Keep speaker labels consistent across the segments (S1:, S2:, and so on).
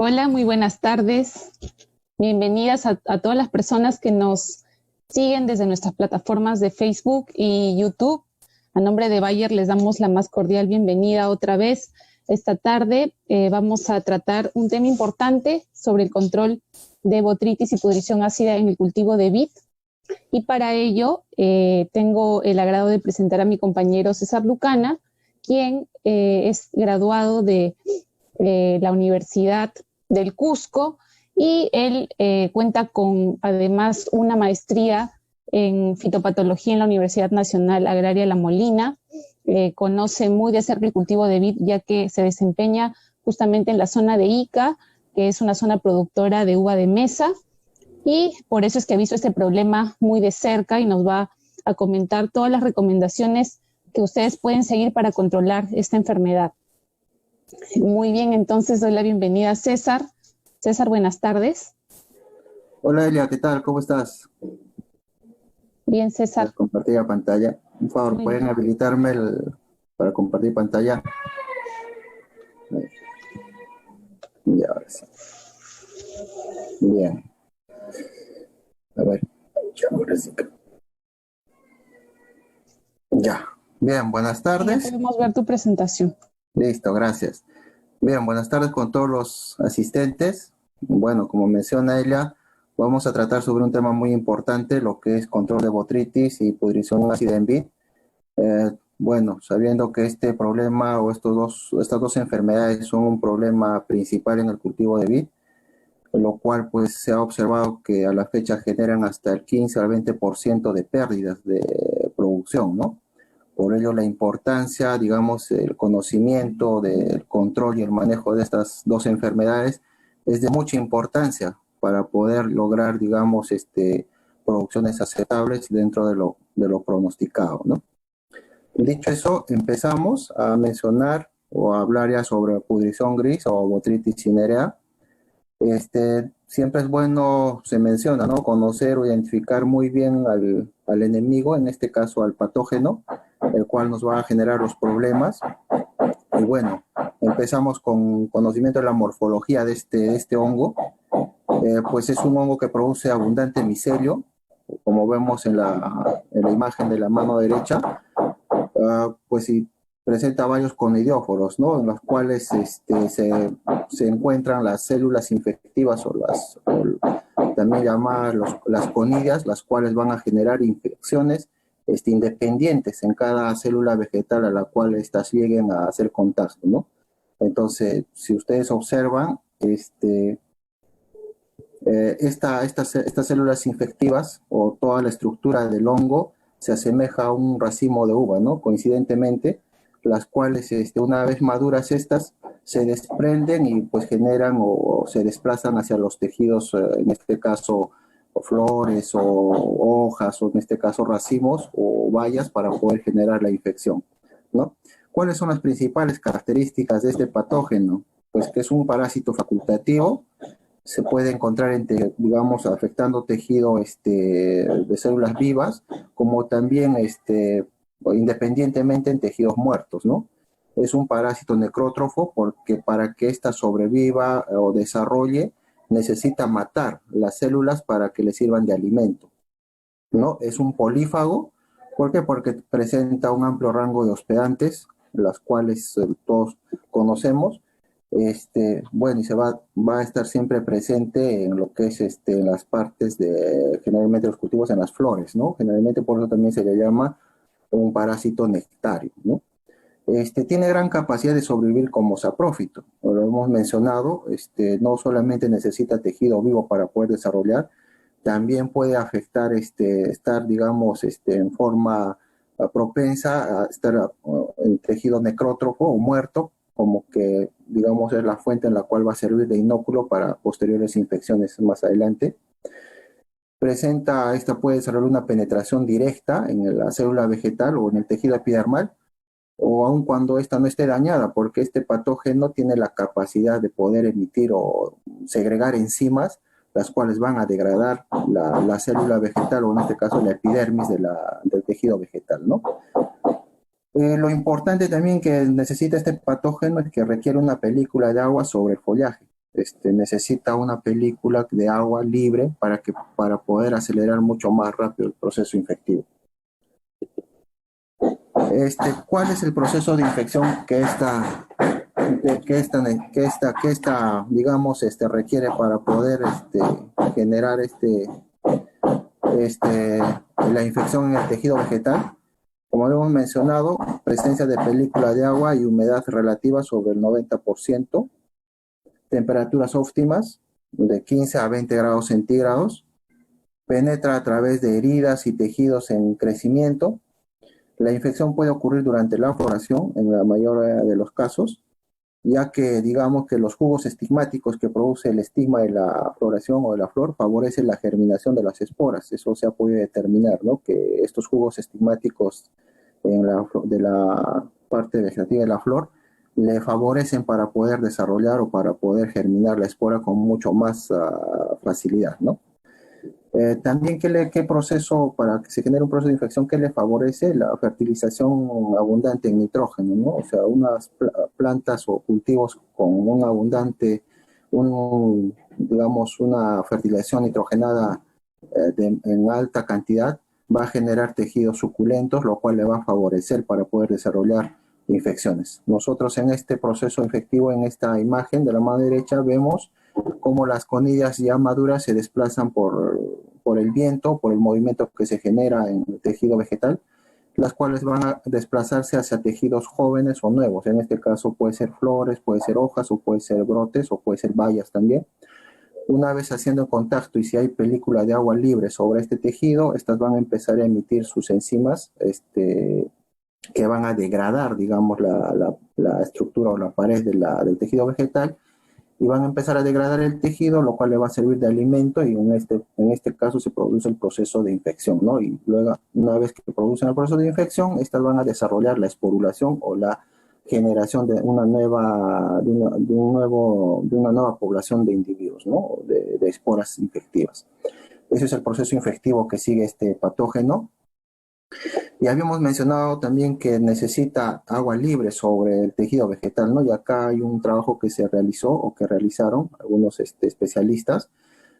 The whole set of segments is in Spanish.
S1: Hola, muy buenas tardes. Bienvenidas a todas las personas que nos siguen desde nuestras plataformas de Facebook y YouTube. A nombre de Bayer les damos la más cordial bienvenida otra vez. Esta tarde vamos a tratar un tema importante sobre el control de botritis y pudrición ácida en el cultivo de vid. Y para ello tengo el agrado de presentar a mi compañero César Lucana, quien es graduado de la Universidad del Cusco, y él cuenta con además una maestría en fitopatología en la Universidad Nacional Agraria La Molina. Conoce muy de cerca el cultivo de vid, ya que se desempeña justamente en la zona de Ica, que es una zona productora de uva de mesa, y por eso es que ha visto este problema muy de cerca y nos va a comentar todas las recomendaciones que ustedes pueden seguir para controlar esta enfermedad. Muy bien, entonces doy la bienvenida a César. César, buenas tardes.
S2: Hola Elia, ¿qué tal? ¿Cómo estás?
S1: Bien, César.
S2: ¿Puedes compartir la pantalla? Por favor,
S1: Muy
S2: ¿pueden
S1: bien.
S2: habilitarme para compartir pantalla? Ya, ahora sí. Bien. A ver. Ya, ahora sí. Ya. Bien, buenas
S1: Sí, ya
S2: tardes.
S1: podemos ver tu presentación.
S2: Listo, gracias. Bien, buenas tardes con todos los asistentes. Bueno, como menciona ella, vamos a tratar sobre un tema muy importante, lo que es control de botritis y pudrición ácida en vid. Bueno, sabiendo que este problema o estas dos enfermedades son un problema principal en el cultivo de vid, lo cual pues se ha observado que a la fecha generan hasta el 15 al 20% de pérdidas de producción, ¿no? Por ello la importancia, digamos, el conocimiento del control y el manejo de estas dos enfermedades es de mucha importancia para poder lograr, digamos, producciones aceptables dentro de lo pronosticado, ¿no? Dicho eso, empezamos a mencionar o a hablar ya sobre pudrición gris o botritis cinerea. Siempre es bueno, se menciona, ¿no? Conocer o identificar muy bien al enemigo, en este caso al patógeno, el cual nos va a generar los problemas. Y bueno, empezamos con conocimiento de la morfología de este hongo. Pues es un hongo que produce abundante micelio, como vemos en la imagen de la mano derecha. Pues sí, presenta varios conidióforos, ¿no? En los cuales se encuentran las células infectivas o también llamadas las conidias, las cuales van a generar infecciones independientes en cada célula vegetal a la cual estas lleguen a hacer contacto, ¿no? Entonces, si ustedes observan, estas células infectivas o toda la estructura del hongo se asemeja a un racimo de uva, ¿no? Coincidentemente, las cuales una vez maduras estas se desprenden y pues generan o se desplazan hacia los tejidos, en este caso o flores o hojas o en este caso racimos o bayas para poder generar la infección, ¿no? ¿Cuáles son las principales características de este patógeno? Pues que es un parásito facultativo, se puede encontrar, digamos, afectando tejido de células vivas, como también independientemente en tejidos muertos, ¿no? Es un parásito necrótrofo porque para que ésta sobreviva o desarrolle, necesita matar las células para que le sirvan de alimento, ¿no? Es un polífago. ¿Por qué? Porque presenta un amplio rango de hospedantes, las cuales todos conocemos. Bueno, y va a estar siempre presente en lo que es en las partes de, generalmente los cultivos en las flores, ¿no? Generalmente por eso también se le llama un parásito nectario, ¿no? Tiene gran capacidad de sobrevivir como saprófito, lo hemos mencionado, no solamente necesita tejido vivo para poder desarrollar, también puede afectar, estar, digamos, en forma propensa a estar en tejido necrótrofo o muerto, como que, digamos, es la fuente en la cual va a servir de inóculo para posteriores infecciones más adelante. Esta puede desarrollar una penetración directa en la célula vegetal o en el tejido epidermal, o aun cuando esta no esté dañada, porque este patógeno tiene la capacidad de poder emitir o segregar enzimas, las cuales van a degradar la célula vegetal, o en este caso la epidermis del tejido vegetal, ¿no? Lo importante también que necesita este patógeno es que requiere una película de agua sobre el follaje. necesita una película de agua libre para poder acelerar mucho más rápido el proceso infectivo. ¿Cuál es el proceso de infección digamos, requiere para poder generar la infección en el tejido vegetal? Como hemos mencionado, presencia de película de agua y humedad relativa sobre el 90%, temperaturas óptimas de 15 a 20 grados centígrados, penetra a través de heridas y tejidos en crecimiento. La infección puede ocurrir durante la floración, en la mayoría de los casos, ya que digamos que los jugos estigmáticos que produce el estigma de la floración o de la flor favorecen la germinación de las esporas. Eso se ha podido determinar, ¿no? Que estos jugos estigmáticos de la parte vegetativa de la flor le favorecen para poder desarrollar o para poder germinar la espora con mucho más facilidad, ¿no? También, ¿qué proceso, para que se genere un proceso de infección, qué le favorece? La fertilización abundante en nitrógeno, ¿no? O sea, unas plantas o cultivos con un abundante, digamos, una fertilización nitrogenada en alta cantidad, va a generar tejidos suculentos, lo cual le va a favorecer para poder desarrollar infecciones. Nosotros en este proceso infectivo, en esta imagen de la mano derecha, vemos cómo las conillas ya maduras se desplazan por el viento, por el movimiento que se genera en el tejido vegetal, las cuales van a desplazarse hacia tejidos jóvenes o nuevos. En este caso puede ser flores, puede ser hojas, o puede ser brotes, o puede ser bayas también. Una vez haciendo contacto y si hay película de agua libre sobre este tejido, estas van a empezar a emitir sus enzimas que van a degradar, digamos, la estructura o la pared del tejido vegetal, y van a empezar a degradar el tejido, lo cual le va a servir de alimento, y en este caso se produce el proceso de infección, ¿no? Y luego, una vez que producen el proceso de infección, estas van a desarrollar la esporulación o la generación de una nueva población de individuos, ¿no? De esporas infectivas. Ese es el proceso infectivo que sigue este patógeno. Y habíamos mencionado también que necesita agua libre sobre el tejido vegetal, ¿no? Y acá hay un trabajo que se realizó o que realizaron algunos especialistas,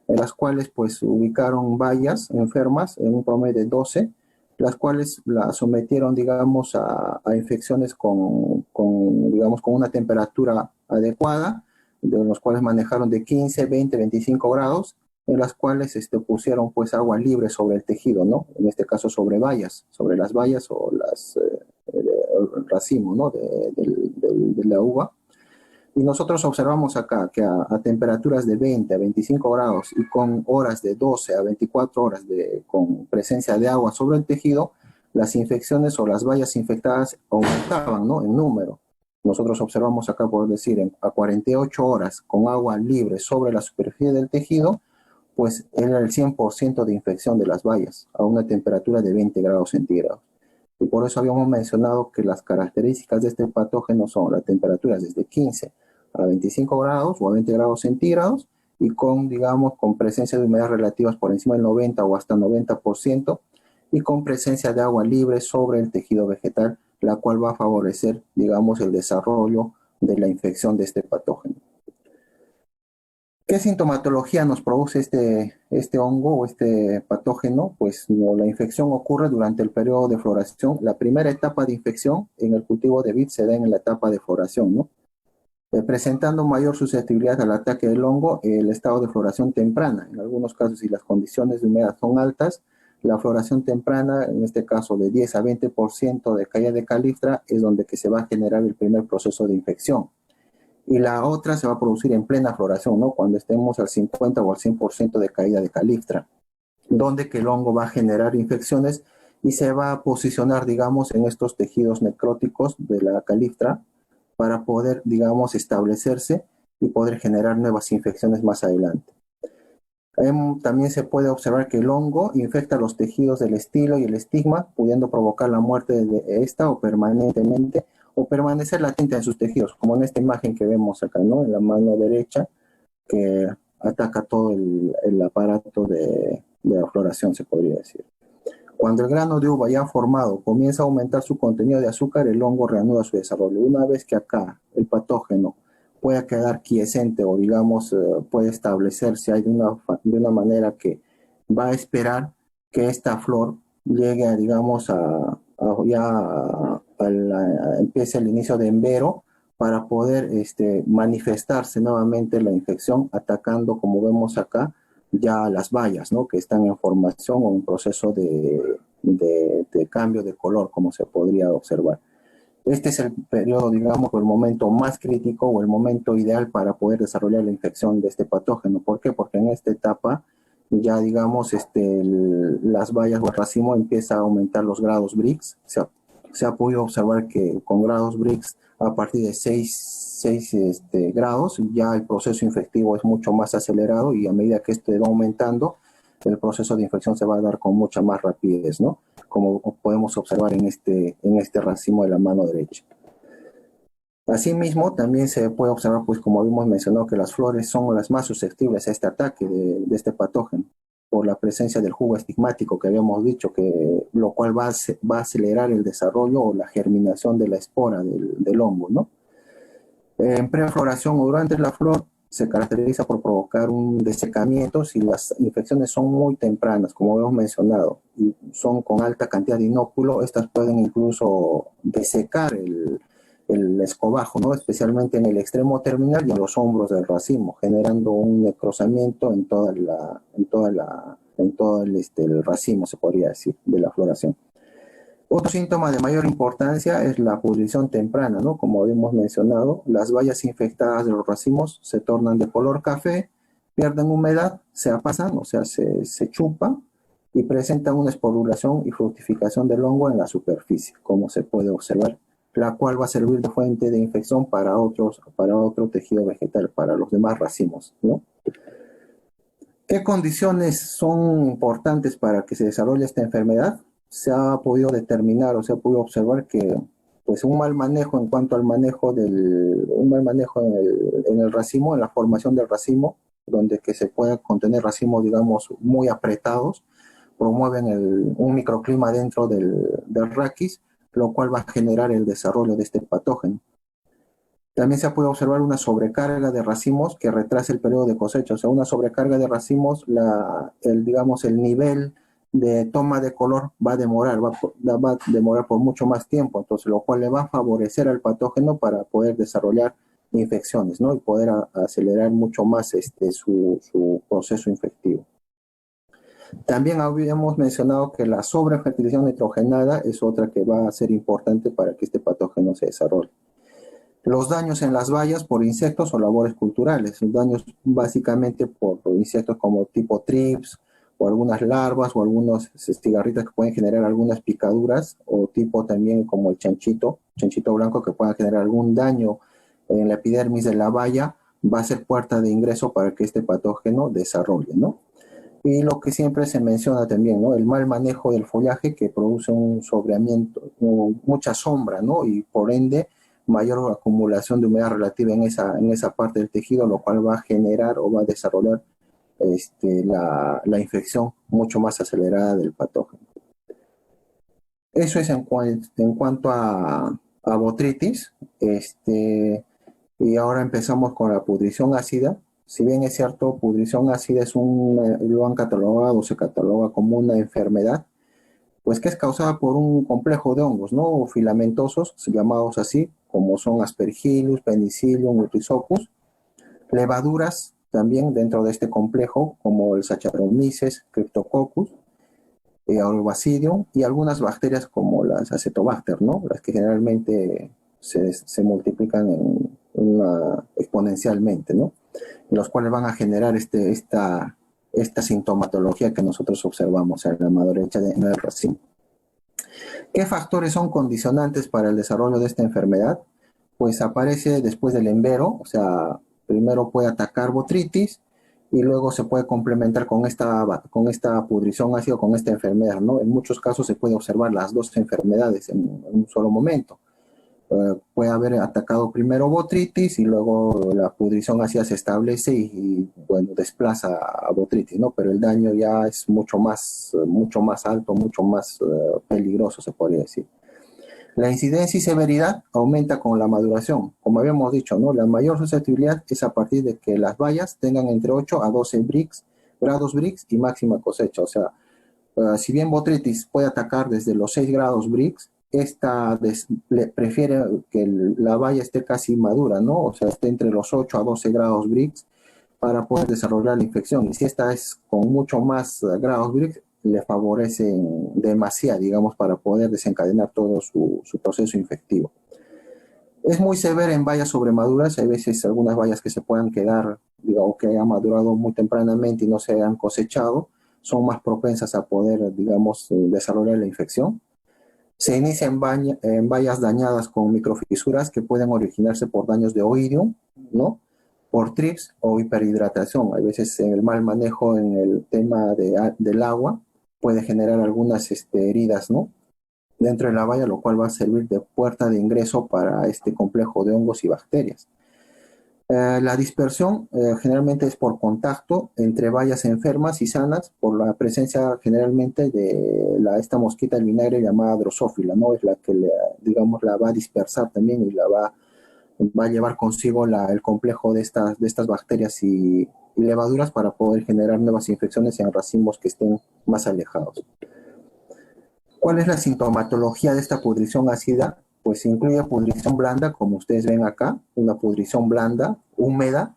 S2: en las cuales pues ubicaron bayas enfermas en un promedio de 12, las cuales las sometieron, digamos, a infecciones digamos, con una temperatura adecuada, de los cuales manejaron de 15, 20, 25 grados, en las cuales pusieron pues agua libre sobre el tejido, ¿no? En este caso sobre bayas, sobre las bayas o el racimo, ¿no? De la uva. Y nosotros observamos acá que a temperaturas de 20 a 25 grados y con horas de 12 a 24 horas con presencia de agua sobre el tejido, las infecciones o las bayas infectadas aumentaban, ¿no? En número. Nosotros observamos acá, por decir, a 48 horas con agua libre sobre la superficie del tejido, pues era el 100% de infección de las bayas a una temperatura de 20 grados centígrados. Y por eso habíamos mencionado que las características de este patógeno son las temperaturas desde 15 a 25 grados o a 20 grados centígrados y digamos, con presencia de humedad relativas por encima del 90 o hasta 90% y con presencia de agua libre sobre el tejido vegetal, la cual va a favorecer, digamos, el desarrollo de la infección de este patógeno. ¿Qué sintomatología nos produce este hongo o este patógeno? Pues la infección ocurre durante el periodo de floración. La primera etapa de infección en el cultivo de vid se da en la etapa de floración, ¿no? Presentando mayor susceptibilidad al ataque del hongo, el estado de floración temprana. En algunos casos, si las condiciones de humedad son altas, la floración temprana, en este caso de 10 a 20% de caída de califtra, es donde que se va a generar el primer proceso de infección. Y la otra se va a producir en plena floración, ¿no? Cuando estemos al 50 o al 100% de caída de califtra, donde que el hongo va a generar infecciones y se va a posicionar, digamos, en estos tejidos necróticos de la califtra para poder, digamos, establecerse y poder generar nuevas infecciones más adelante. También se puede observar que el hongo infecta los tejidos del estilo y el estigma, pudiendo provocar la muerte de esta o permanentemente, o permanecer latente en sus tejidos, como en esta imagen que vemos acá, ¿no? En la mano derecha, que ataca todo el aparato de la floración, se podría decir. Cuando el grano de uva ya formado comienza a aumentar su contenido de azúcar, el hongo reanuda su desarrollo. Una vez que acá el patógeno pueda quedar quiescente o digamos puede establecerse ahí de una manera que va a esperar que esta flor llegue a, digamos empiece el inicio de envero para poder manifestarse nuevamente la infección atacando, como vemos acá, ya las bayas, ¿no? Que están en formación o en proceso de cambio de color, como se podría observar. Este es el periodo, digamos, o el momento más crítico o el momento ideal para poder desarrollar la infección de este patógeno. ¿Por qué? Porque en esta etapa ya, digamos, las bayas o el racimo empieza a aumentar los grados Brix. Se ha podido observar que con grados Brix a partir de 6 grados ya el proceso infectivo es mucho más acelerado y a medida que este va aumentando, el proceso de infección se va a dar con mucha más rapidez, ¿no? Como podemos observar en este racimo de la mano derecha. Asimismo, también se puede observar, pues como habíamos mencionado, que las flores son las más susceptibles a este ataque de este patógeno, por la presencia del jugo estigmático que habíamos dicho, lo cual va a acelerar el desarrollo o la germinación de la espora del hongo, ¿no? En prefloración o durante la flor se caracteriza por provocar un desecamiento si las infecciones son muy tempranas, como hemos mencionado, y son con alta cantidad de inóculo. Estas pueden incluso desecar el escobajo, ¿no? Especialmente en el extremo terminal y en los hombros del racimo, generando un necrosamiento en todo el racimo, se podría decir, de la floración. Otro síntoma de mayor importancia es la pudrición temprana, ¿no? Como habíamos mencionado, las bayas infectadas de los racimos se tornan de color café, pierden humedad, se apasan, o sea, se chupan y presentan una esporulación y fructificación del hongo en la superficie, como se puede observar, la cual va a servir de fuente de infección para otro tejido vegetal, para los demás racimos, ¿no? ¿Qué condiciones son importantes para que se desarrolle esta enfermedad? Se ha podido determinar o se ha podido observar que pues un mal manejo en cuanto al manejo en el racimo, en la formación del racimo, donde que se pueda contener racimos, digamos, muy apretados, promueven un microclima dentro del raquis, lo cual va a generar el desarrollo de este patógeno. También se puede observar una sobrecarga de racimos que retrasa el periodo de cosecha. O sea, una sobrecarga de racimos, el nivel de toma de color va a demorar por mucho más tiempo, entonces lo cual le va a favorecer al patógeno para poder desarrollar infecciones, ¿no? Y poder acelerar mucho más su proceso infectivo. También habíamos mencionado que la sobrefertilización nitrogenada es otra que va a ser importante para que este patógeno se desarrolle. Los daños en las bayas por insectos o labores culturales. Los daños básicamente por insectos como tipo trips o algunas larvas o algunos cigarritas que pueden generar algunas picaduras, o tipo también como el chanchito blanco, que pueda generar algún daño en la epidermis de la baya, va a ser puerta de ingreso para que este patógeno desarrolle, ¿no? Y lo que siempre se menciona también, ¿no? El mal manejo del follaje, que produce un sombreamiento, mucha sombra, ¿no? Y por ende mayor acumulación de humedad relativa en esa parte del tejido, lo cual va a generar o va a desarrollar la infección mucho más acelerada del patógeno. Eso es en cuanto a botrytis. Y ahora empezamos con la pudrición ácida. Si bien es cierto, pudrición ácida lo han catalogado, se cataloga como una enfermedad, pues que es causada por un complejo de hongos, ¿no? Filamentosos, llamados así, como son Aspergillus, Penicillium, Rhizopus, levaduras también dentro de este complejo, como el Saccharomyces, Cryptococcus, Basidium, y algunas bacterias como las Acetobacter, ¿no? Las que generalmente se multiplican exponencialmente, ¿no? Los cuales van a generar esta sintomatología que nosotros observamos en la mano derecha en el racimo. ¿Qué factores son condicionantes para el desarrollo de esta enfermedad? Pues aparece después del envero, o sea, primero puede atacar botrytis y luego se puede complementar con esta pudrición ácida, con esta enfermedad, ¿no? En muchos casos se puede observar las dos enfermedades en un solo momento. Puede haber atacado primero botrytis y luego la pudrición ácida se establece y bueno, desplaza a botrytis, ¿no? Pero el daño ya es mucho más alto, mucho más peligroso, se podría decir. La incidencia y severidad aumenta con la maduración. Como habíamos dicho, ¿no? La mayor susceptibilidad es a partir de que las bayas tengan entre 8 a 12 grados Brix y máxima cosecha. O sea, si bien Botrytis puede atacar desde los 6 grados Brix, esta prefiere que la baya esté casi madura, ¿no? O sea, esté entre los 8 a 12 grados Brix para poder desarrollar la infección. Y si esta es con mucho más grados Brix, le favorece demasiado, digamos, para poder desencadenar todo su proceso infectivo. Es muy severa en bayas sobremaduras. Hay veces algunas bayas que se puedan quedar, digamos, que hayan madurado muy tempranamente y no se hayan cosechado, son más propensas a poder, digamos, desarrollar la infección. Se inicia en bayas dañadas con microfisuras que pueden originarse por daños de oidium, ¿no? Por trips o hiperhidratación. A veces en el mal manejo en el tema del agua puede generar algunas heridas, ¿no? Dentro de la valla, lo cual va a servir de puerta de ingreso para este complejo de hongos y bacterias. La dispersión generalmente es por contacto entre bayas enfermas y sanas, por la presencia generalmente de esta mosquita del vinagre llamada Drosophila, ¿no? Es la que, digamos, la va a dispersar también y la va a llevar consigo el complejo de estas bacterias y levaduras para poder generar nuevas infecciones en racimos que estén más alejados. ¿Cuál es la sintomatología de esta pudrición ácida? Pues incluye pudrición blanda, como ustedes ven acá, una pudrición blanda, húmeda,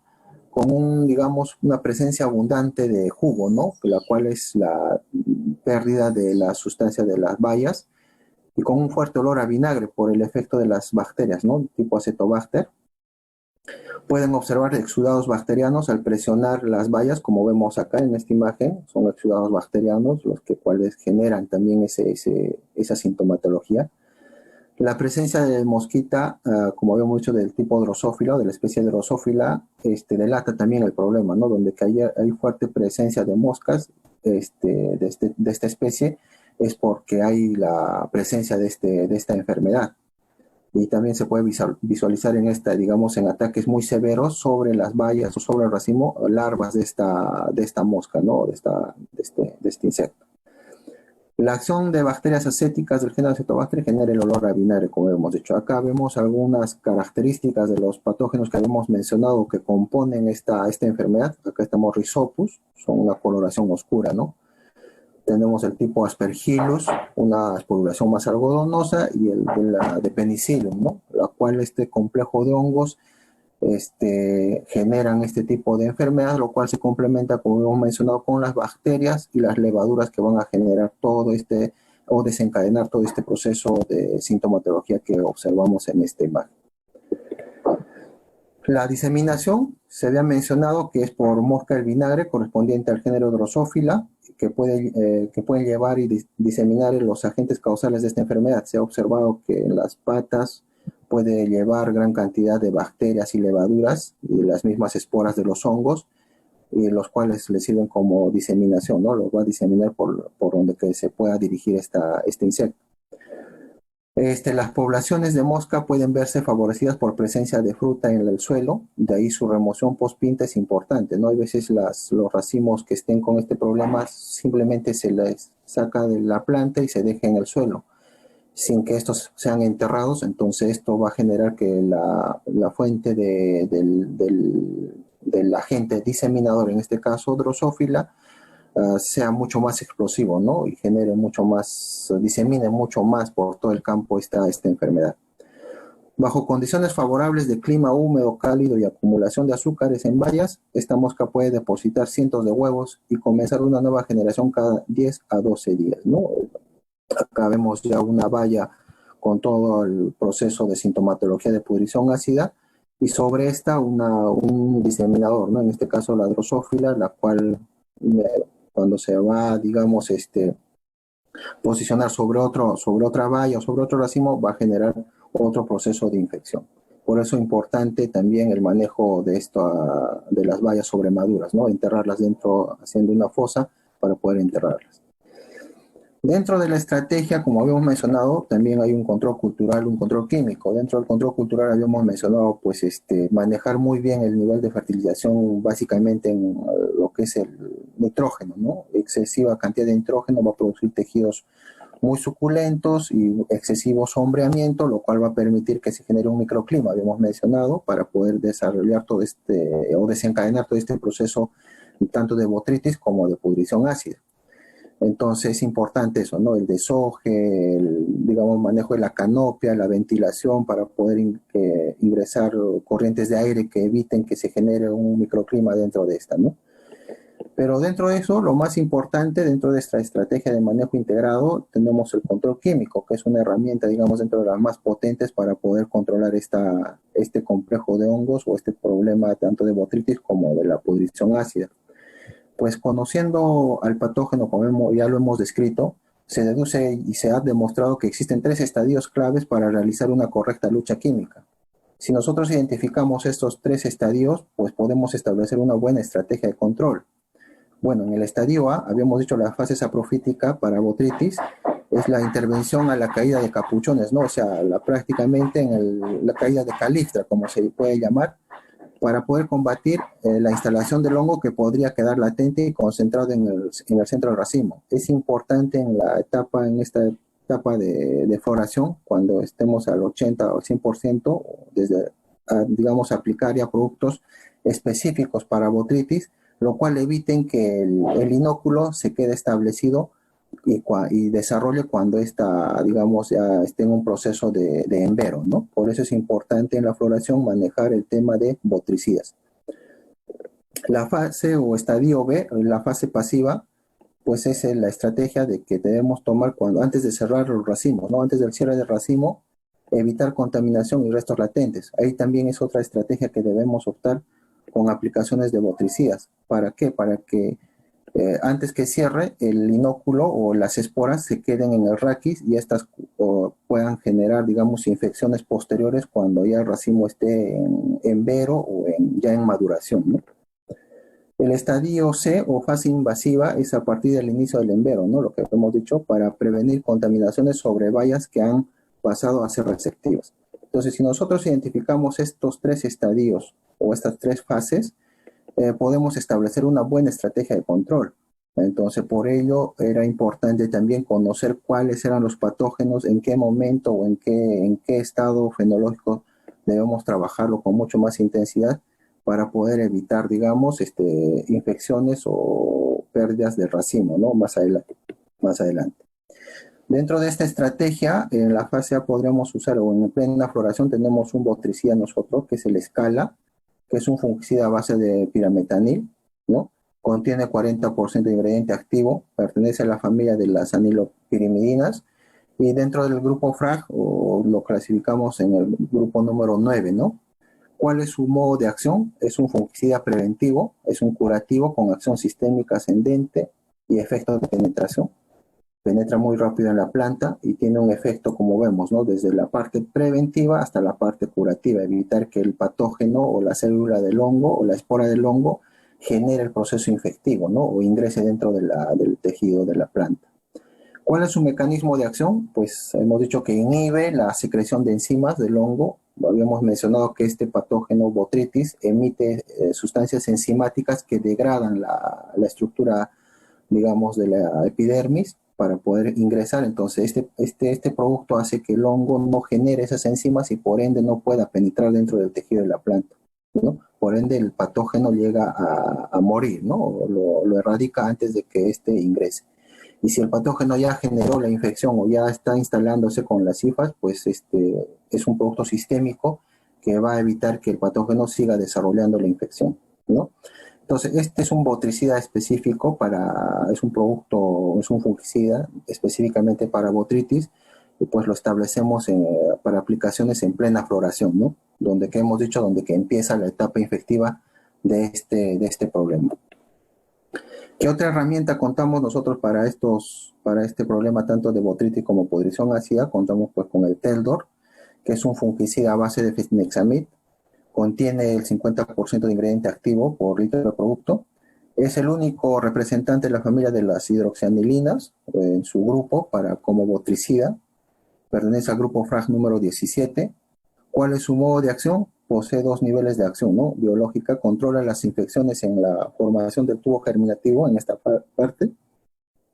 S2: con digamos, una presencia abundante de jugo, ¿no? La cual es la pérdida de la sustancia de las bayas, y con un fuerte olor a vinagre por el efecto de las bacterias, ¿no? Tipo Acetobacter. Pueden observar exudados bacterianos al presionar las bayas, como vemos acá en esta imagen. Son exudados bacterianos los cuales generan también esa sintomatología. La presencia de mosquita, como habíamos dicho, del tipo Drosophila, de la especie Drosophila, delata también el problema, ¿no? Donde hay fuerte presencia de moscas de esta especie, es porque hay la presencia de esta enfermedad. Y también se puede visualizar en digamos, en ataques muy severos sobre las bayas o sobre el racimo, larvas de esta mosca, ¿no? De este insecto. La acción de bacterias acéticas del género Acetobacter genera el olor a vinagre, como hemos dicho. Acá vemos algunas características de los patógenos que habíamos mencionado que componen esta enfermedad. Acá estamos Rhizopus, son una coloración oscura, ¿no? Tenemos el tipo Aspergillus, una esporulación más algodonosa, y el de Penicillium, ¿no? La cual este complejo de hongos generan este tipo de enfermedad, lo cual se complementa, como hemos mencionado, con las bacterias y las levaduras que van a generar o desencadenar todo este proceso de sintomatología que observamos en esta imagen. La diseminación se había mencionado que es por mosca del vinagre correspondiente al género Drosophila, que pueden llevar y diseminar los agentes causales de esta enfermedad. Se ha observado que en las patas puede llevar gran cantidad de bacterias y levaduras y las mismas esporas de los hongos, y los cuales le sirven como diseminación, ¿no? Los va a diseminar por donde que se pueda dirigir este insecto. Las poblaciones de mosca pueden verse favorecidas por presencia de fruta en el suelo, de ahí su remoción post-pinta es importante, ¿no? Hay veces los racimos que estén con este problema simplemente se les saca de la planta y se deja en el suelo, sin que estos sean enterrados. Entonces esto va a generar que la fuente del agente diseminador, en este caso Drosophila, sea mucho más explosivo, ¿no? Y genere disemine mucho más por todo el campo esta enfermedad. Bajo condiciones favorables de clima húmedo, cálido y acumulación de azúcares en bayas, esta mosca puede depositar cientos de huevos y comenzar una nueva generación cada 10 a 12 días, ¿no? Acá vemos ya una baya con todo el proceso de sintomatología de pudrición ácida, y sobre esta un diseminador, ¿no? En este caso la Drosophila, la cual cuando se va, digamos, posicionar sobre otra valla o sobre otro racimo, va a generar otro proceso de infección. Por eso es importante también el manejo de las bayas sobremaduras, ¿no? Enterrarlas dentro, haciendo una fosa para poder enterrarlas. Dentro de la estrategia, como habíamos mencionado, también hay un control cultural, un control químico. Dentro del control cultural habíamos mencionado, pues, manejar muy bien el nivel de fertilización, básicamente en lo que es el nitrógeno, ¿no? Excesiva cantidad de nitrógeno va a producir tejidos muy suculentos y excesivo sombreamiento, lo cual va a permitir que se genere un microclima, habíamos mencionado, para poder desarrollar todo este, o desencadenar todo este proceso tanto de botrytis como de pudrición ácida. Entonces es importante eso, ¿no? El desoje, el, digamos, manejo de la canopia, la ventilación para poder ingresar corrientes de aire que eviten que se genere un microclima dentro de esta, ¿no? Pero dentro de eso, lo más importante, dentro de esta estrategia de manejo integrado, tenemos el control químico, que es una herramienta, digamos, dentro de las más potentes para poder controlar este complejo de hongos o este problema tanto de botrytis como de la pudrición ácida. Pues conociendo al patógeno, como ya lo hemos descrito, se deduce y se ha demostrado que existen 3 estadios claves para realizar una correcta lucha química. Si nosotros identificamos estos 3 estadios, pues podemos establecer una buena estrategia de control. Bueno, en el estadio A, habíamos dicho la fase saprofítica para botrytis, es la intervención a la caída de capuchones, ¿no? O sea, prácticamente la caída de calixtra, como se puede llamar, para poder combatir la instalación del hongo que podría quedar latente y concentrado en el centro del racimo. Es importante en esta etapa de floración, cuando estemos al 80 o 100%, digamos, aplicar ya productos específicos para botrytis, lo cual eviten que el inóculo se quede establecido y desarrolle cuando digamos, ya esté en un proceso de envero, ¿no? Por eso es importante en la floración manejar el tema de botricidas. La fase o estadio B, la fase pasiva, pues es la estrategia de que debemos tomar antes de cerrar los racimos, ¿no? Antes del cierre del racimo, evitar contaminación y restos latentes. Ahí también es otra estrategia que debemos optar con aplicaciones de botricidas. ¿Para qué? Para que antes que cierre, el inóculo o las esporas se queden en el raquis y estas puedan generar, digamos, infecciones posteriores cuando ya el racimo esté en vero o ya en maduración, ¿no? El estadio C o fase invasiva es a partir del inicio del envero, ¿no? Lo que hemos dicho, para prevenir contaminaciones sobre bayas que han pasado a ser receptivas. Entonces, si nosotros identificamos estos 3 estadios o estas 3 fases, podemos establecer una buena estrategia de control. Entonces, por ello era importante también conocer cuáles eran los patógenos, en qué momento o en qué estado fenológico debemos trabajarlo con mucho más intensidad para poder evitar, digamos, infecciones o pérdidas del racimo, ¿no? Más adelante. Dentro de esta estrategia, en la fase A podríamos usar, o en plena floración tenemos un botricida nosotros, que es el Scala, que es un fungicida a base de pirametanil, ¿no? Contiene 40% de ingrediente activo, pertenece a la familia de las anilopirimidinas, y dentro del grupo FRAG lo clasificamos en el grupo número 9, ¿no? ¿Cuál es su modo de acción? Es un fungicida preventivo, es un curativo con acción sistémica ascendente y efecto de penetración. Penetra muy rápido en la planta y tiene un efecto, como vemos, ¿no? Desde la parte preventiva hasta la parte curativa, evitar que el patógeno o la célula del hongo o la espora del hongo genere el proceso infectivo, ¿no? O ingrese dentro del tejido de la planta. ¿Cuál es su mecanismo de acción? Pues hemos dicho que inhibe la secreción de enzimas del hongo. Habíamos mencionado que este patógeno botrytis emite sustancias enzimáticas que degradan la estructura, digamos, de la epidermis para poder ingresar. Entonces, este producto hace que el hongo no genere esas enzimas y por ende no pueda penetrar dentro del tejido de la planta, ¿no? Por ende, el patógeno llega a morir, ¿no? Lo erradica antes de que ingrese. Y si el patógeno ya generó la infección o ya está instalándose con las hifas, pues es un producto sistémico que va a evitar que el patógeno siga desarrollando la infección, ¿no? Entonces, este es un botricida específico es un fungicida específicamente para botrytis, y pues lo establecemos para aplicaciones en plena floración, ¿no? Donde que empieza la etapa infectiva de este problema. ¿Qué otra herramienta contamos nosotros para este problema tanto de botrytis como pudrición ácida? Contamos pues con el Teldor, que es un fungicida a base de fisnexamid. Contiene el 50% de ingrediente activo por litro de producto. Es el único representante de la familia de las hidroxianilinas en su grupo como botricida. Pertenece al grupo FRAG número 17. ¿Cuál es su modo de acción? Posee 2 niveles de acción, ¿no? Biológica, controla las infecciones en la formación del tubo germinativo en esta parte.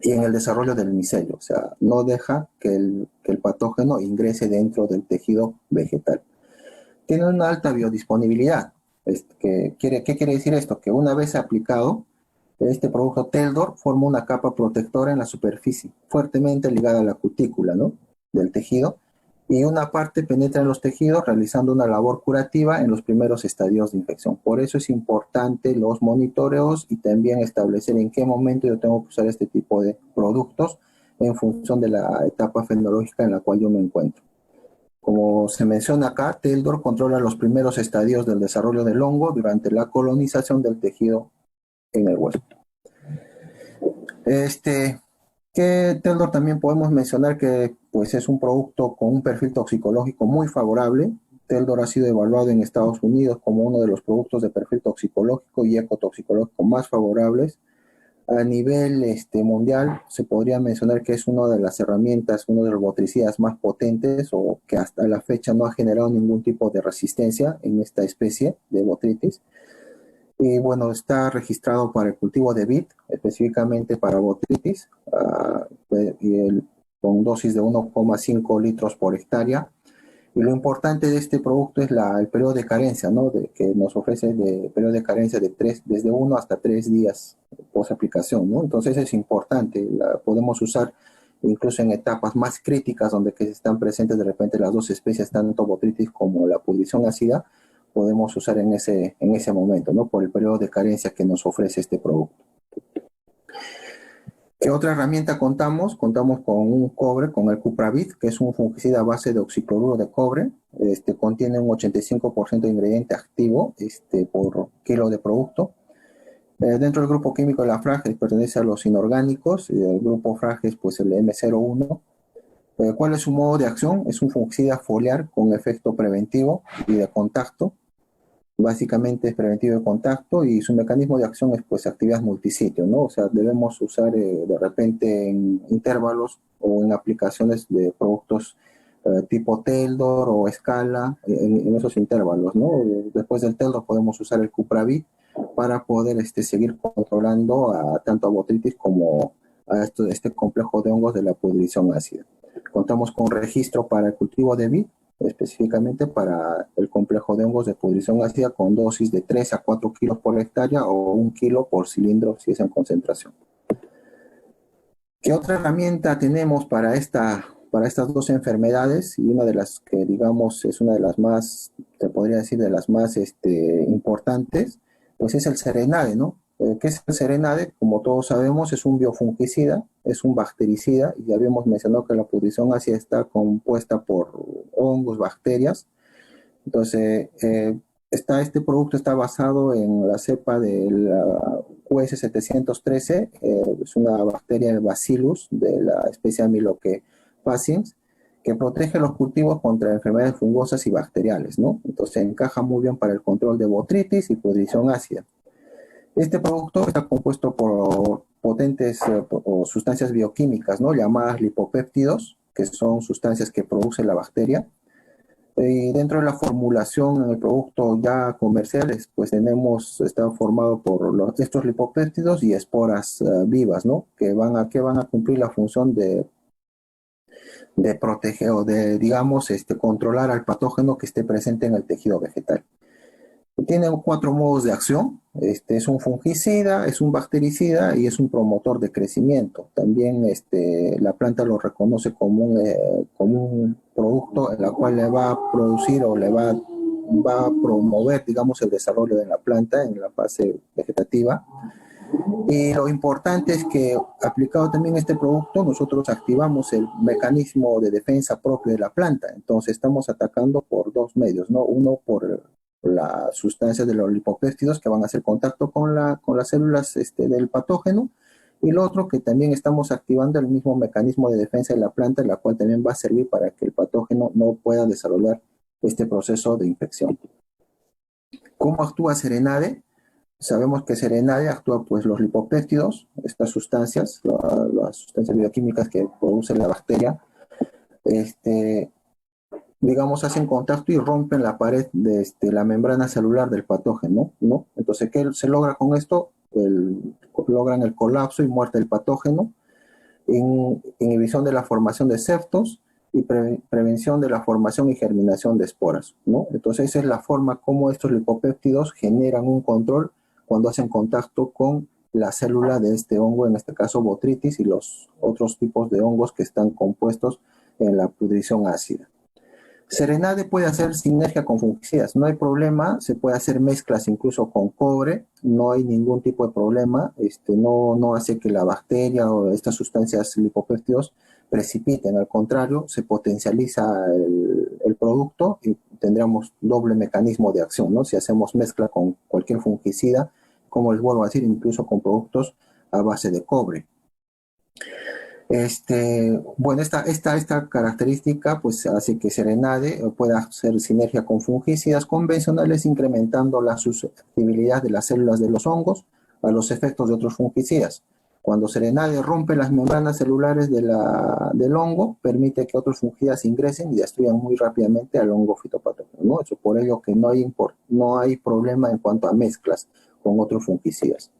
S2: y en el desarrollo del micelio, o sea, no deja que el patógeno ingrese dentro del tejido vegetal. Tiene una alta biodisponibilidad. ¿Qué quiere decir esto? Que una vez aplicado, este producto Teldor forma una capa protectora en la superficie, fuertemente ligada a la cutícula, ¿no?, del tejido, y una parte penetra en los tejidos realizando una labor curativa en los primeros estadios de infección. Por eso es importante los monitoreos y también establecer en qué momento yo tengo que usar este tipo de productos en función de la etapa fenológica en la cual yo me encuentro. Como se menciona acá, Teldor controla los primeros estadios del desarrollo del hongo durante la colonización del tejido en el hueso. Que Teldor también podemos mencionar que pues, es un producto con un perfil toxicológico muy favorable. Teldor ha sido evaluado en Estados Unidos como uno de los productos de perfil toxicológico y ecotoxicológico más favorables. A nivel mundial, se podría mencionar que es una de las herramientas, uno de los botricidas más potentes o que hasta la fecha no ha generado ningún tipo de resistencia en esta especie de botrytis. Y bueno, está registrado para el cultivo de vid, específicamente para botrytis, con dosis de 1,5 litros por hectárea. Y lo importante de este producto es el periodo de carencia, ¿no?, que nos ofrece de periodo de carencia desde 1 hasta 3 días post aplicación, ¿no? Entonces es importante, podemos usar incluso en etapas más críticas donde que están presentes de repente las dos especies, tanto botrytis como la pudrición ácida, podemos usar en ese momento, ¿no?, por el periodo de carencia que nos ofrece este producto. ¿Qué otra herramienta contamos? Contamos con un cobre, con el Cupravit, que es un fungicida a base de oxicloruro de cobre. Contiene un 85% de ingrediente activo por kilo de producto. Dentro del grupo químico de la Frages pertenece a los inorgánicos, y el grupo Frages, pues el M01. ¿Cuál es su modo de acción? Es un fungicida foliar con efecto preventivo y de contacto. Básicamente es preventivo de contacto y su mecanismo de acción es pues actividad multisitio, ¿no? O sea, debemos usar de repente en intervalos o en aplicaciones de productos tipo Teldor o Scala en esos intervalos, ¿no? Después del Teldor podemos usar el Cupravit para poder seguir controlando tanto a botrytis como a este complejo de hongos de la pudrición ácida. Contamos con registro para el cultivo de vid, específicamente para el complejo de hongos de pudrición ácida con dosis de 3 a 4 kilos por hectárea o 1 kilo por cilindro si es en concentración. ¿Qué otra herramienta tenemos para estas dos enfermedades? Y una de las que, digamos, es una de las más, te podría decir, de las más importantes, pues es el Serenade, ¿no? ¿Qué es el Serenade? Como todos sabemos, es un biofungicida, es un bactericida, y ya habíamos mencionado que la pudrición ácida está compuesta por hongos, bacterias. Entonces, este producto está basado en la cepa de la QS 713, es una bacteria Bacillus de la especie Amylocampanians, que protege los cultivos contra enfermedades fungosas y bacteriales, ¿no? Entonces encaja muy bien para el control de botrytis y pudrición ácida. Este producto está compuesto por potentes sustancias bioquímicas, ¿no?, llamadas lipopéptidos, que son sustancias que produce la bacteria. Y dentro de la formulación en el producto ya comerciales, pues está formado por estos lipopéptidos y esporas vivas, ¿no?, que van a cumplir la función de proteger o de, digamos, controlar al patógeno que esté presente en el tejido vegetal. Tiene 4 modos de acción. Es un fungicida, es un bactericida y es un promotor de crecimiento. También la planta lo reconoce como un producto en el cual le va a producir o le va a promover, digamos, el desarrollo de la planta en la fase vegetativa. Y lo importante es que, aplicado también este producto, nosotros activamos el mecanismo de defensa propio de la planta. Entonces estamos atacando por 2 medios, ¿no? Uno por la sustancia de los lipopéptidos que van a hacer contacto con las células del patógeno, y lo otro que también estamos activando el mismo mecanismo de defensa de la planta, la cual también va a servir para que el patógeno no pueda desarrollar este proceso de infección. ¿Cómo actúa Serenade? Sabemos que Serenade actúa pues los lipopéptidos, estas sustancias, las sustancias bioquímicas que produce la bacteria, digamos, hacen contacto y rompen la pared de la membrana celular del patógeno, ¿no? Entonces, ¿qué se logra con esto? Logran el colapso y muerte del patógeno, inhibición de la formación de septos y prevención de la formación y germinación de esporas, ¿no? Entonces esa es la forma como estos lipopéptidos generan un control cuando hacen contacto con la célula de este hongo, en este caso Botrytis y los otros tipos de hongos que están compuestos en la pudrición ácida. Serenade puede hacer sinergia con fungicidas, no hay problema, se puede hacer mezclas incluso con cobre, no hay ningún tipo de problema, no hace que la bacteria o estas sustancias lipopéptidos precipiten, al contrario, se potencializa el producto y tendríamos doble mecanismo de acción, ¿no? Si hacemos mezcla con cualquier fungicida, como les vuelvo a decir, incluso con productos a base de cobre. Bueno, esta característica pues hace que Serenade pueda hacer sinergia con fungicidas convencionales, incrementando la susceptibilidad de las células de los hongos a los efectos de otros fungicidas. Cuando Serenade rompe las membranas celulares del hongo, permite que otros fungicidas ingresen y destruyan muy rápidamente al hongo fitopatógeno, ¿no? Eso por ello que no hay problema en cuanto a mezclas con otros fungicidas.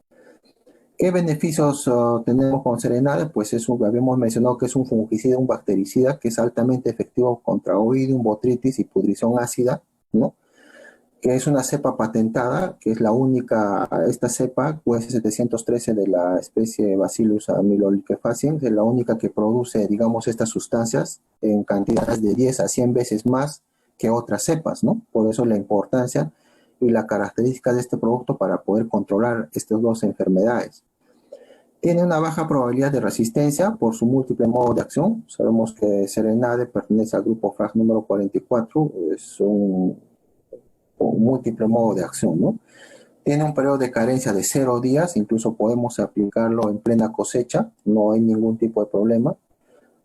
S2: ¿Qué beneficios tenemos con Serenade? Pues habíamos mencionado que es un fungicida, un bactericida que es altamente efectivo contra Oidium, Botrytis y pudrición ácida, ¿no? Que es una cepa patentada, que es la única, esta cepa, US 713 de la especie Bacillus amyloliquefaciens, es la única que produce, digamos, estas sustancias en cantidades de 10 a 100 veces más que otras cepas, ¿no? Por eso la importancia y la característica de este producto para poder controlar estas dos enfermedades. Tiene una baja probabilidad de resistencia por su múltiple modo de acción. Sabemos que Serenade pertenece al grupo FRAG número 44, es un múltiple modo de acción, ¿no? Tiene un periodo de carencia de 0 días, incluso podemos aplicarlo en plena cosecha, no hay ningún tipo de problema.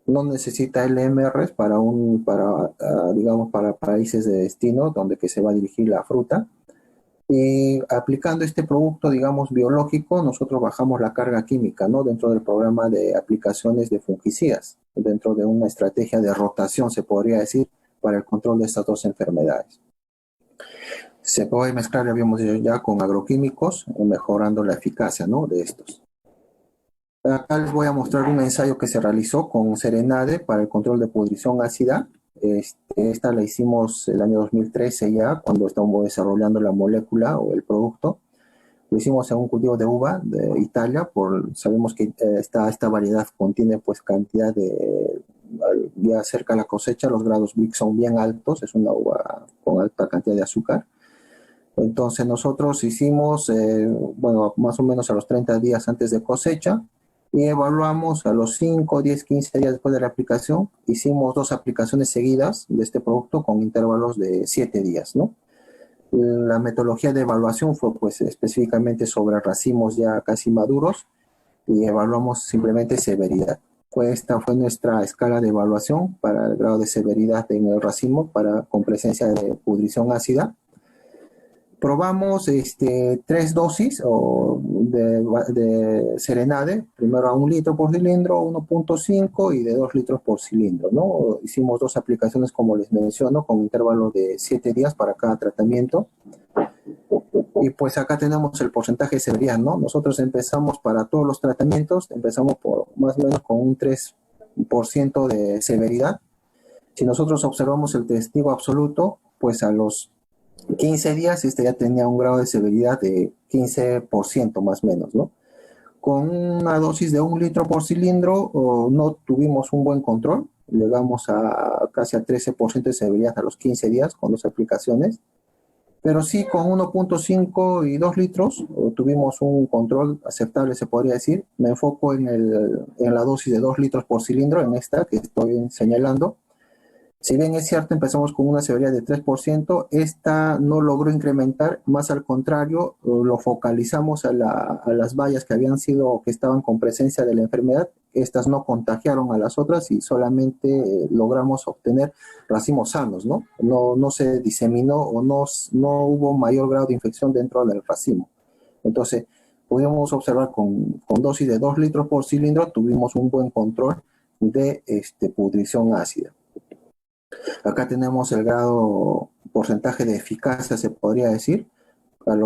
S2: No necesita LMRs digamos, para países de destino donde que se va a dirigir la fruta. Y aplicando este producto, digamos, biológico, nosotros bajamos la carga química, ¿no? Dentro del programa de aplicaciones de fungicidas, dentro de una estrategia de rotación, se podría decir, para el control de estas dos enfermedades. Se puede mezclar, ya habíamos dicho ya, con agroquímicos, mejorando la eficacia, ¿no? De estos. Acá les voy a mostrar un ensayo que se realizó con Serenade para el control de pudrición ácida. Esta la hicimos el año 2013 ya, cuando estábamos desarrollando la molécula o el producto. Lo hicimos en un cultivo de uva de Italia, sabemos que esta variedad contiene pues cantidad de, ya cerca de la cosecha, los grados Brix son bien altos, es una uva con alta cantidad de azúcar. Entonces nosotros hicimos, bueno, más o menos a los 30 días antes de cosecha, y evaluamos a los 5, 10, 15 días después de la aplicación. Hicimos 2 aplicaciones seguidas de este producto con intervalos de 7 días, ¿no? La metodología de evaluación fue pues específicamente sobre racimos ya casi maduros y evaluamos simplemente severidad. Esta fue nuestra escala de evaluación para el grado de severidad en el racimo con presencia de pudrición ácida. Probamos 3 dosis de Serenade, primero a 1 litro por cilindro, 1.5 y de 2 litros por cilindro, ¿no? Hicimos 2 aplicaciones, como les menciono, con intervalos de 7 días para cada tratamiento. Y pues acá tenemos el porcentaje de severidad, ¿no? Nosotros empezamos para todos los tratamientos, empezamos por más o menos con un 3% de severidad. Si nosotros observamos el testigo absoluto, pues a los 15 días ya tenía un grado de severidad de 15% más o menos, ¿no? Con una dosis de 1 litro por cilindro no tuvimos un buen control, llegamos a casi a 13% de severidad a los 15 días con 2 aplicaciones, pero sí con 1.5 y 2 litros tuvimos un control aceptable, se podría decir. Me enfoco en la dosis de 2 litros por cilindro, en esta que estoy señalando. Si bien es cierto, empezamos con una severidad de 3%, esta no logró incrementar, más al contrario, lo focalizamos a las bayas que estaban con presencia de la enfermedad. Estas no contagiaron a las otras y solamente logramos obtener racimos sanos, ¿no? No se diseminó o no hubo mayor grado de infección dentro del racimo. Entonces, pudimos observar con dosis de 2 litros por cilindro, tuvimos un buen control de pudrición ácida. Acá tenemos el porcentaje de eficacia, se podría decir.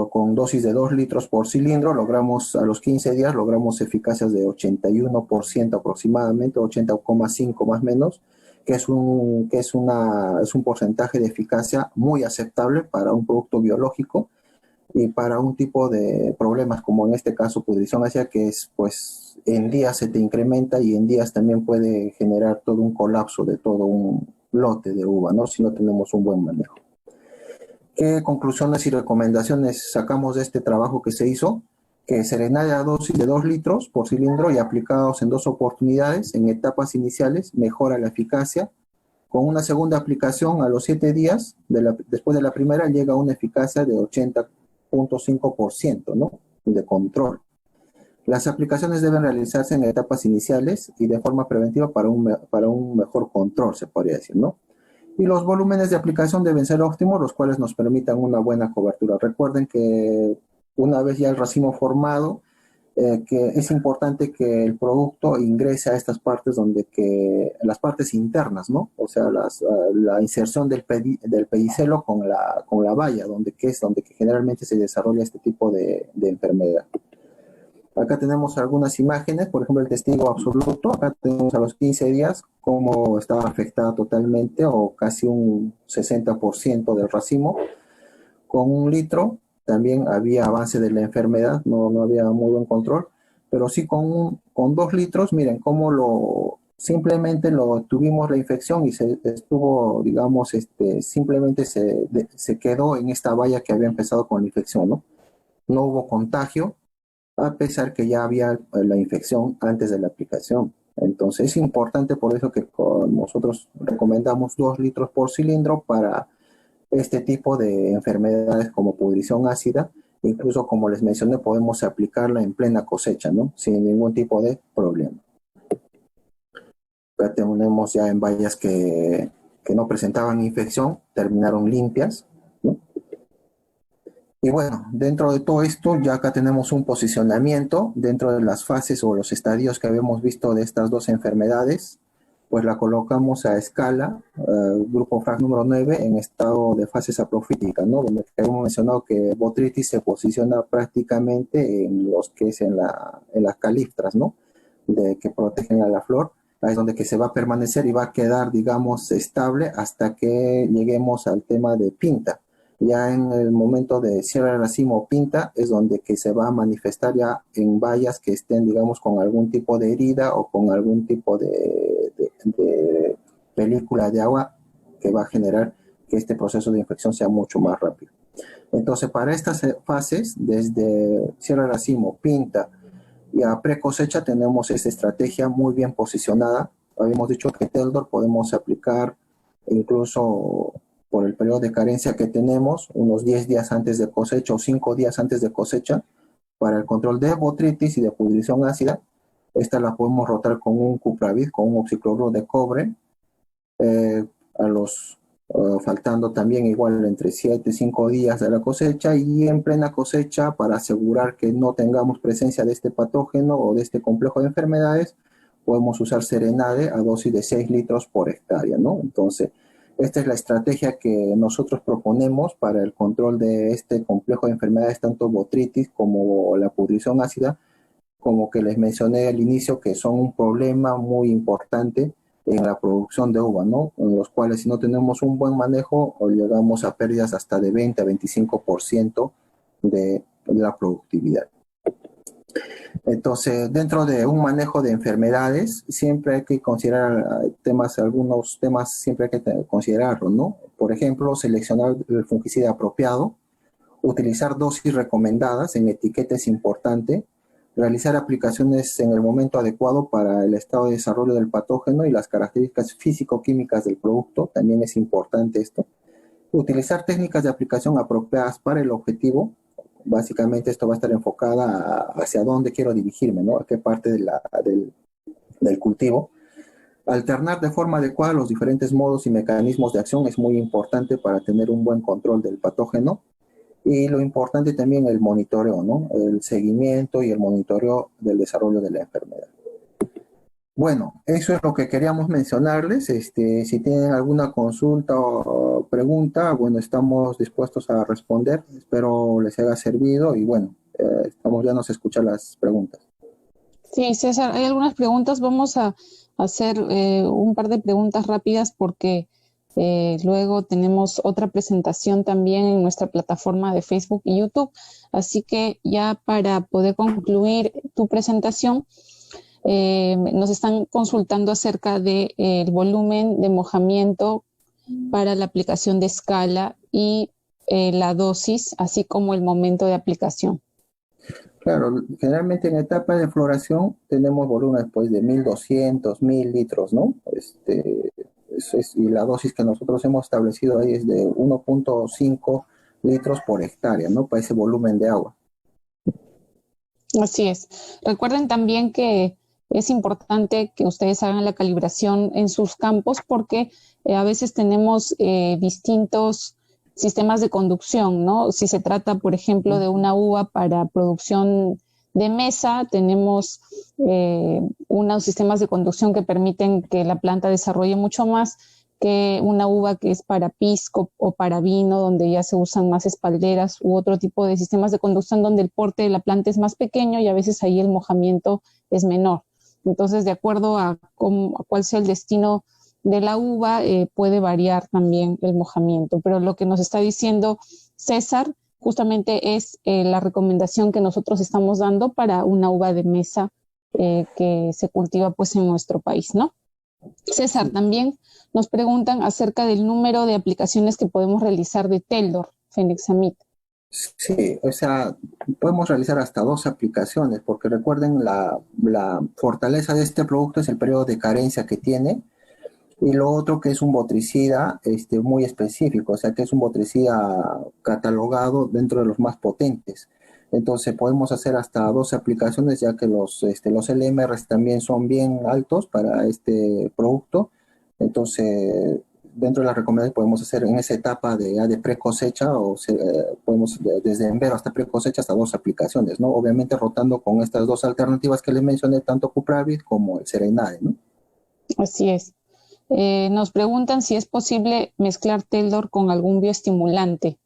S2: con dosis de 2 litros por cilindro, logramos a los 15 días, logramos eficacias de 81% aproximadamente, 80,5 más o menos, que es un porcentaje de eficacia muy aceptable para un producto biológico y para un tipo de problemas como en este caso pudrición ácida, que es pues en días se te incrementa y en días también puede generar todo un colapso de todo un lote de uva, ¿no? Si no tenemos un buen manejo. ¿Qué conclusiones y recomendaciones sacamos de este trabajo que se hizo? Que serenade a dosis de 2 litros por cilindro y aplicados en 2 oportunidades en etapas iniciales mejora la eficacia. Con una segunda aplicación a los 7 días, después de la primera, llega a una eficacia de 80,5%, ¿no? De control. Las aplicaciones deben realizarse en etapas iniciales y de forma preventiva para un mejor control, se podría decir, ¿no? Y los volúmenes de aplicación deben ser óptimos, los cuales nos permitan una buena cobertura. Recuerden que una vez ya el racimo formado, que es importante que el producto ingrese a estas partes las partes internas, ¿no? O sea, la inserción del pedicelo con la valla, donde generalmente se desarrolla este tipo de enfermedad. Acá tenemos algunas imágenes, por ejemplo, el testigo absoluto. Acá tenemos a los 15 días cómo estaba afectada totalmente o casi un 60% del racimo. Con 1 litro también había avance de la enfermedad, no había muy buen control, pero sí con 2 litros, miren cómo simplemente tuvimos la infección y se estuvo, digamos, simplemente se quedó en esta valla que había empezado con la infección, ¿no? No hubo contagio, a pesar que ya había la infección antes de la aplicación. Entonces es importante, por eso que nosotros recomendamos 2 litros por cilindro para este tipo de enfermedades como pudrición ácida. Incluso, como les mencioné, podemos aplicarla en plena cosecha, ¿no? Sin ningún tipo de problema. Acá tenemos ya en vallas que no presentaban infección, terminaron limpias, ¿no? Y bueno, dentro de todo esto, ya acá tenemos un posicionamiento dentro de las fases o los estadios que habíamos visto de estas dos enfermedades. Pues la colocamos a escala, grupo FRAC número 9, en estado de fase saprofítica, ¿no? Donde hemos mencionado que Botrytis se posiciona prácticamente en los que es en las califtras, ¿no? Que protegen a la flor. Ahí es donde que se va a permanecer y va a quedar, digamos, estable hasta que lleguemos al tema de pinta. Ya en el momento de cierre de racimo o pinta es donde que se va a manifestar ya en bayas que estén, digamos, con algún tipo de herida o con algún tipo de película de agua que va a generar que este proceso de infección sea mucho más rápido. Entonces, para estas fases, desde cierre de racimo, pinta y a pre-cosecha, tenemos esta estrategia muy bien posicionada. Habíamos dicho que Teldor podemos aplicar incluso por el periodo de carencia que tenemos, unos 10 días antes de cosecha o 5 días antes de cosecha, para el control de botrytis y de pudrición ácida. Esta la podemos rotar con un cupravid, con un oxicloruro de cobre, faltando también igual entre 7 y 5 días de la cosecha, y en plena cosecha, para asegurar que no tengamos presencia de este patógeno o de este complejo de enfermedades, podemos usar serenade a dosis de 6 litros por hectárea, ¿no? Entonces, esta es la estrategia que nosotros proponemos para el control de este complejo de enfermedades, tanto botrytis como la pudrición ácida, como que les mencioné al inicio, que son un problema muy importante en la producción de uva, ¿no? En los cuales, si no tenemos un buen manejo, o llegamos a pérdidas hasta de 20 a 25% de la productividad. Entonces, dentro de un manejo de enfermedades, siempre hay que considerar algunos temas siempre hay que considerarlo, ¿no? Por ejemplo, seleccionar el fungicida apropiado, utilizar dosis recomendadas, en etiqueta es importante, realizar aplicaciones en el momento adecuado para el estado de desarrollo del patógeno y las características físico-químicas del producto, también es importante esto. Utilizar técnicas de aplicación apropiadas para el objetivo. Básicamente esto va a estar enfocada hacia dónde quiero dirigirme, ¿no? A qué parte del cultivo. Alternar de forma adecuada los diferentes modos y mecanismos de acción es muy importante para tener un buen control del patógeno. Y lo importante también el monitoreo, ¿no? El seguimiento y el monitoreo del desarrollo de la enfermedad. Bueno, eso es lo que queríamos mencionarles. Si tienen alguna consulta o pregunta, bueno, estamos dispuestos a responder. Espero les haya servido y bueno, estamos ya nos escuchan las preguntas.
S1: Sí, César, hay algunas preguntas. Vamos a hacer un par de preguntas rápidas porque luego tenemos otra presentación también en nuestra plataforma de Facebook y YouTube. Así que ya para poder concluir tu presentación, nos están consultando acerca del volumen de mojamiento para la aplicación de escala y la dosis, así como el momento de aplicación.
S2: Claro, generalmente en etapa de floración tenemos volúmenes pues de 1200, 1000 litros, ¿no? Y la dosis que nosotros hemos establecido ahí es de 1.5 litros por hectárea, ¿no? Para ese volumen de agua.
S1: Así es. Recuerden también que es importante que ustedes hagan la calibración en sus campos porque a veces tenemos distintos sistemas de conducción, ¿no? Si se trata, por ejemplo, de una uva para producción de mesa, tenemos unos sistemas de conducción que permiten que la planta desarrolle mucho más que una uva que es para pisco o para vino, donde ya se usan más espalderas u otro tipo de sistemas de conducción donde el porte de la planta es más pequeño y a veces ahí el mojamiento es menor. Entonces, de acuerdo a cuál sea el destino de la uva, puede variar también el mojamiento. Pero lo que nos está diciendo César justamente es la recomendación que nosotros estamos dando para una uva de mesa que se cultiva pues en nuestro país, ¿no? César, también nos preguntan acerca del número de aplicaciones que podemos realizar de Teldor, Fenexamid.
S2: Sí, o sea, podemos realizar hasta 2 aplicaciones, porque recuerden, la fortaleza de este producto es el periodo de carencia que tiene, y lo otro que es un botricida muy específico, o sea, que es un botricida catalogado dentro de los más potentes. Entonces podemos hacer hasta 2 aplicaciones, ya que los LMRs también son bien altos para este producto. Entonces, dentro de las recomendaciones podemos hacer en esa etapa de pre-cosecha, podemos desde envero hasta pre-cosecha hasta 2 aplicaciones, ¿no? Obviamente rotando con estas 2 alternativas que les mencioné, tanto Cupravid como el Serenade, ¿no?
S1: Así es. Nos preguntan si es posible mezclar Teldor con algún bioestimulante.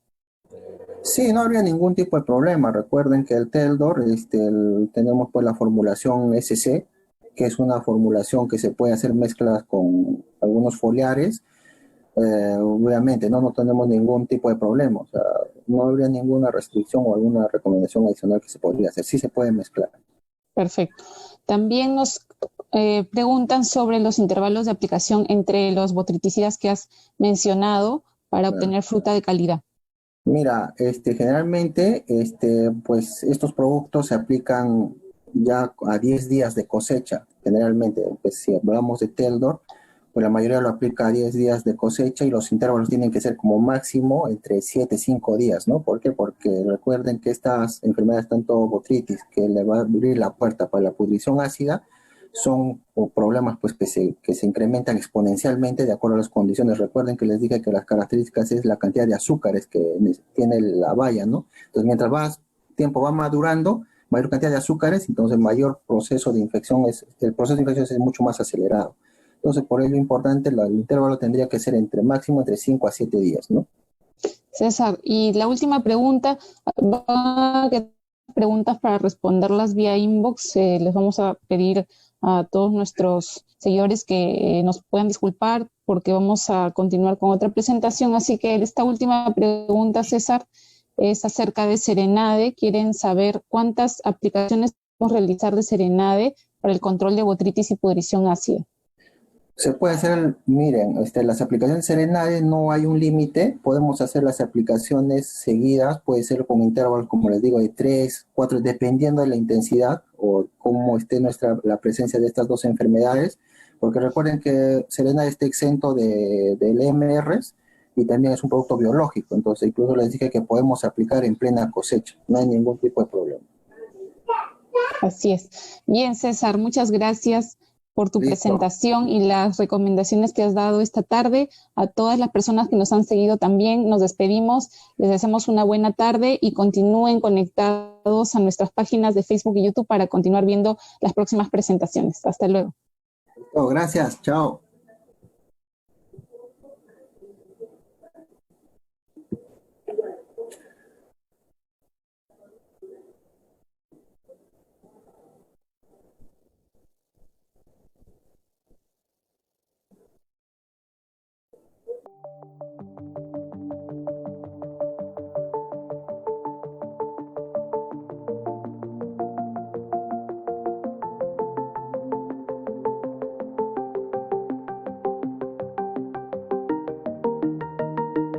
S2: Sí, no habría ningún tipo de problema. Recuerden que el Teldor, tenemos pues la formulación SC, que es una formulación que se puede hacer mezclas con algunos foliares. Obviamente, no tenemos ningún tipo de problema. O sea, no habría ninguna restricción o alguna recomendación adicional que se podría hacer. Sí se puede mezclar.
S1: Perfecto. También nos preguntan sobre los intervalos de aplicación entre los botriticidas que has mencionado para obtener fruta de calidad.
S2: Mira, generalmente, pues estos productos se aplican ya a 10 días de cosecha. Generalmente, pues si hablamos de Teldor, pues la mayoría lo aplica a 10 días de cosecha y los intervalos tienen que ser como máximo entre 7 y 5 días, ¿no? ¿Por qué? Porque recuerden que estas enfermedades, tanto botritis, que le va a abrir la puerta para la pudrición ácida, son problemas pues que se incrementan exponencialmente de acuerdo a las condiciones. Recuerden que les dije que las características es la cantidad de azúcares que tiene la baya, ¿no? Entonces, mientras tiempo va madurando, mayor cantidad de azúcares, entonces mayor proceso de infección el proceso de infección es mucho más acelerado. Entonces, por ello importante, el intervalo tendría que ser máximo entre 5 a 7 días, ¿no?
S1: César, y la última pregunta, preguntas para responderlas vía inbox. Les vamos a pedir a todos nuestros seguidores que nos puedan disculpar porque vamos a continuar con otra presentación. Así que esta última pregunta, César, es acerca de Serenade. Quieren saber cuántas aplicaciones podemos realizar de Serenade para el control de botritis y pudrición ácida.
S2: Se puede hacer, miren, las aplicaciones Serenade no hay un límite, podemos hacer las aplicaciones seguidas, puede ser con intervalos, como les digo, de 3, 4, dependiendo de la intensidad o cómo esté la presencia de estas dos enfermedades, porque recuerden que Serenade está exento de LMRs y también es un producto biológico, entonces incluso les dije que podemos aplicar en plena cosecha, no hay ningún tipo de problema.
S1: Así es. Bien, César, muchas gracias por tu presentación y las recomendaciones que has dado esta tarde. A todas las personas que nos han seguido también, nos despedimos, les deseamos una buena tarde y continúen conectados a nuestras páginas de Facebook y YouTube para continuar viendo las próximas presentaciones. Hasta luego.
S2: Gracias, chao.